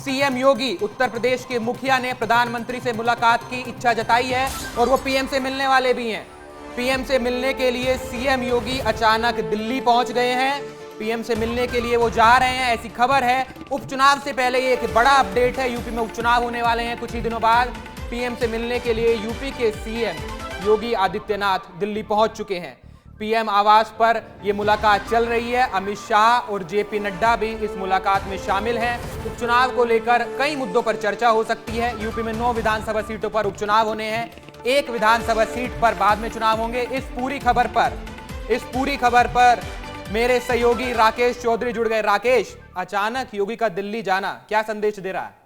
CM योगी उत्तर प्रदेश के मुखिया ने प्रधानमंत्री से मुलाकात की इच्छा जताई है और वो पीएम से मिलने वाले भी हैं। पीएम से मिलने के लिए सीएम योगी अचानक दिल्ली पहुंच गए हैं। पीएम से मिलने के लिए वो जा रहे हैं, ऐसी खबर है। उपचुनाव से पहले ये एक बड़ा अपडेट है। यूपी में उपचुनाव होने वाले हैं कुछ ही दिनों बाद। पीएम से मिलने के लिए यूपी के सीएम योगी आदित्यनाथ दिल्ली पहुंच चुके हैं। पीएम आवास पर यह मुलाकात चल रही है। अमित शाह और जेपी नड्डा भी इस मुलाकात में शामिल हैं। उपचुनाव को लेकर कई मुद्दों पर चर्चा हो सकती है। यूपी में 9 विधानसभा सीटों पर उपचुनाव होने हैं, 1 विधानसभा सीट पर बाद में चुनाव होंगे। इस पूरी खबर पर मेरे सहयोगी राकेश चौधरी जुड़ गए। राकेश, अचानक योगी का दिल्ली जाना क्या संदेश दे रहा है?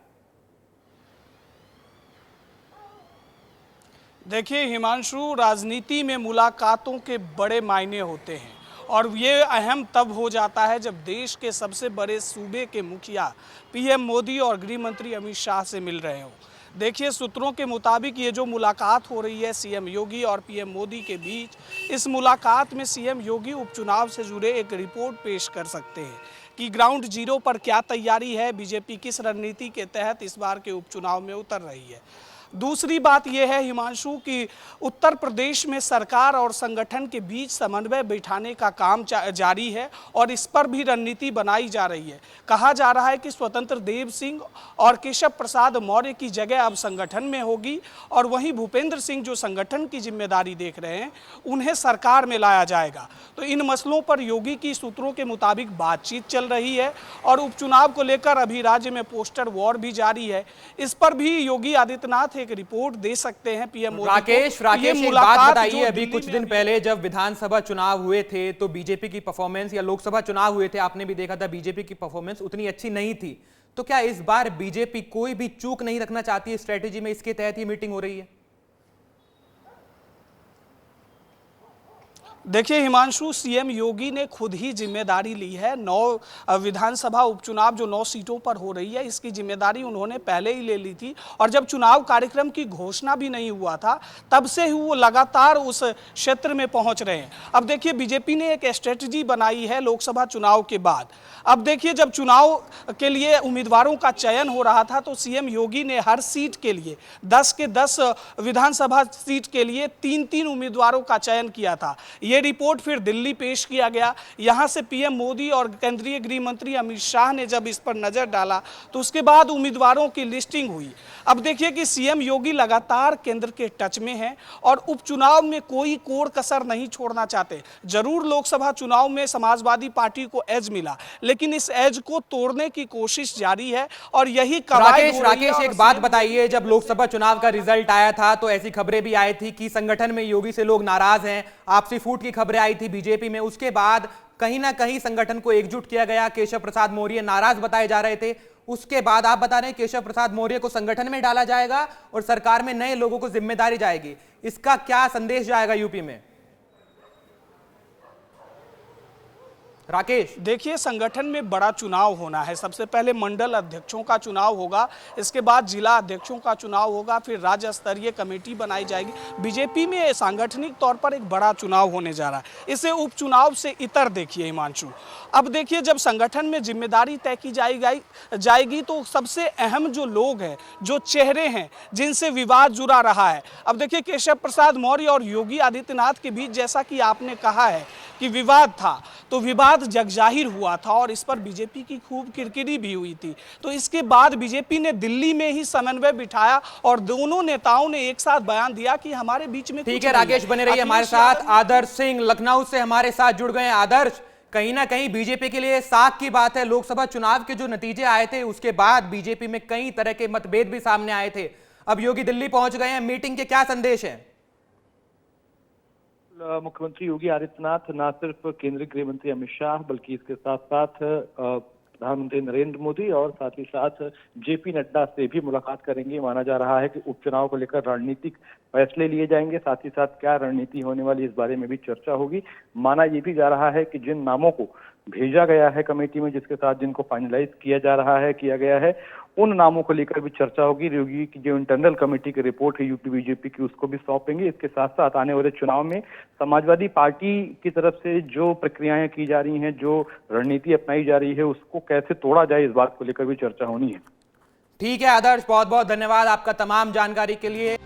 देखिए हिमांशु, राजनीति में मुलाकातों के बड़े मायने होते हैं और ये अहम तब हो जाता है जब देश के सबसे बड़े सूबे के मुखिया पीएम मोदी और गृह मंत्री अमित शाह से मिल रहे हो। देखिए, सूत्रों के मुताबिक ये जो मुलाकात हो रही है सीएम योगी और पीएम मोदी के बीच, इस मुलाकात में सीएम योगी उपचुनाव से जुड़े एक रिपोर्ट पेश कर सकते हैं कि ग्राउंड जीरो पर क्या तैयारी है, बीजेपी किस रणनीति के तहत इस बार के उपचुनाव में उतर रही है। दूसरी बात यह है हिमांशु कि उत्तर प्रदेश में सरकार और संगठन के बीच समन्वय बैठाने का काम जारी है और इस पर भी रणनीति बनाई जा रही है। कहा जा रहा है कि स्वतंत्र देव सिंह और केशव प्रसाद मौर्य की जगह अब संगठन में होगी और वहीं भूपेंद्र सिंह जो संगठन की जिम्मेदारी देख रहे हैं, उन्हें सरकार में लाया जाएगा। तो इन मसलों पर योगी की सूत्रों के मुताबिक बातचीत चल रही है और उपचुनाव को लेकर अभी राज्य में पोस्टर वॉर भी जारी है। इस पर भी योगी आदित्यनाथ एक रिपोर्ट दे सकते हैं पीएम मोदी। राकेश, एक बात बताइए, अभी कुछ दिन पहले जब विधानसभा चुनाव हुए थे तो बीजेपी की परफॉर्मेंस, या लोकसभा चुनाव हुए थे, आपने भी देखा था, बीजेपी की परफॉर्मेंस उतनी अच्छी नहीं थी। तो क्या इस बार बीजेपी कोई भी चूक नहीं रखना चाहती है स्ट्रेटेजी में, इसके तहत ही मीटिंग हो रही है? देखिए हिमांशु, सीएम योगी ने खुद ही जिम्मेदारी ली है। 9 विधानसभा उपचुनाव जो 9 सीटों पर हो रही है, इसकी जिम्मेदारी उन्होंने पहले ही ले ली थी और जब चुनाव कार्यक्रम की घोषणा भी नहीं हुआ था तब से ही वो लगातार उस क्षेत्र में पहुंच रहे हैं। अब देखिए, बीजेपी ने एक स्ट्रेटजी बनाई है लोकसभा चुनाव के बाद। अब देखिए, जब चुनाव के लिए उम्मीदवारों का चयन हो रहा था तो सीएम योगी ने हर सीट के लिए 10 के 10 विधानसभा सीट के लिए 3-3 उम्मीदवारों का चयन किया था। ये रिपोर्ट फिर दिल्ली पेश किया गया। यहां से पीएम मोदी और केंद्रीय गृह मंत्री अमित शाह ने जब इस पर नजर डाला तो उसके बाद उम्मीदवारों की लिस्टिंग हुई। अब देखिए कि सीएम योगी लगातार केंद्र के टच में हैं और उपचुनाव में कोई कोर कसर नहीं छोड़ना चाहते। जरूर लोकसभा चुनाव में समाजवादी पार्टी को एज मिला, लेकिन इस एज को तोड़ने की कोशिश जारी है और यही राकेश, एक बात बताइए, जब लोकसभा चुनाव का रिजल्ट आया था तो ऐसी खबरें भी आई थी कि संगठन में योगी से लोग नाराज हैं, आपसी फूट की खबरें आई थी बीजेपी में। उसके बाद कहीं ना कहीं संगठन को एकजुट किया गया। केशव प्रसाद मौर्य नाराज बताए जा रहे थे। उसके बाद आप बता रहे हैं केशव प्रसाद मौर्य को संगठन में डाला जाएगा और सरकार में नए लोगों को जिम्मेदारी जाएगी। इसका क्या संदेश जाएगा यूपी में? राकेश, देखिए, संगठन में बड़ा चुनाव होना है। सबसे पहले मंडल अध्यक्षों का चुनाव होगा, इसके बाद जिला अध्यक्षों का चुनाव होगा, फिर राज्य स्तरीय कमेटी बनाई जाएगी। बीजेपी में सांगठनिक तौर पर एक बड़ा चुनाव होने जा रहा है। इसे उपचुनाव से इतर देखिए हिमांशु। अब देखिए, जब संगठन में जिम्मेदारी तय की जाएगी तो सबसे अहम जो लोग हैं, जो चेहरे हैं जिनसे विवाद जुड़ा रहा है। अब देखिए, केशव प्रसाद मौर्य और योगी आदित्यनाथ के बीच जैसा कि आपने कहा है कि विवाद था, तो विवाद जगजाहिर हुआ था और इस पर बीजेपी की खूब किरकिरी भी हुई थी। तो इसके बाद बीजेपी ने दिल्ली में ही समन्वय बिठाया और दोनों नेताओं ने एक साथ बयान दिया कि हमारे बीच में ठीक है। राकेश बने रहिए हमारे साथ। आदर्श सिंह लखनऊ से हमारे साथ जुड़ गए हैं। आदर्श, कहीं ना कहीं बीजेपी के लिए साख की बात है। लोकसभा चुनाव के जो नतीजे आए थे उसके बाद बीजेपी में कई तरह के मतभेद भी सामने आए थे। अब योगी दिल्ली पहुंच गए हैं, मीटिंग के क्या संदेश है? मुख्यमंत्री योगी आदित्यनाथ न सिर्फ केंद्रीय गृह मंत्री अमित शाह बल्कि इसके साथ साथ प्रधानमंत्री नरेंद्र मोदी और साथ ही साथ जेपी नड्डा से भी मुलाकात करेंगे। माना जा रहा है कि उपचुनाव को लेकर रणनीतिक फैसले लिए जाएंगे। साथ ही साथ क्या रणनीति होने वाली, इस बारे में भी चर्चा होगी। माना यह भी जा रहा है कि जिन नामों को भेजा गया है कमेटी में, जिसके साथ जिनको फाइनलाइज किया गया है, उन नामों को लेकर भी चर्चा होगी। योगी की जो इंटरनल कमेटी की रिपोर्ट है यूपी बीजेपी की, उसको भी सौंपेंगे। इसके साथ साथ आने वाले चुनाव में समाजवादी पार्टी की तरफ से जो प्रक्रियाएं की जा रही हैं, जो रणनीति अपनाई जा रही है, उसको कैसे तोड़ा जाए, इस बात को लेकर भी चर्चा होनी है। ठीक है आदर्श, बहुत बहुत धन्यवाद आपका तमाम जानकारी के लिए।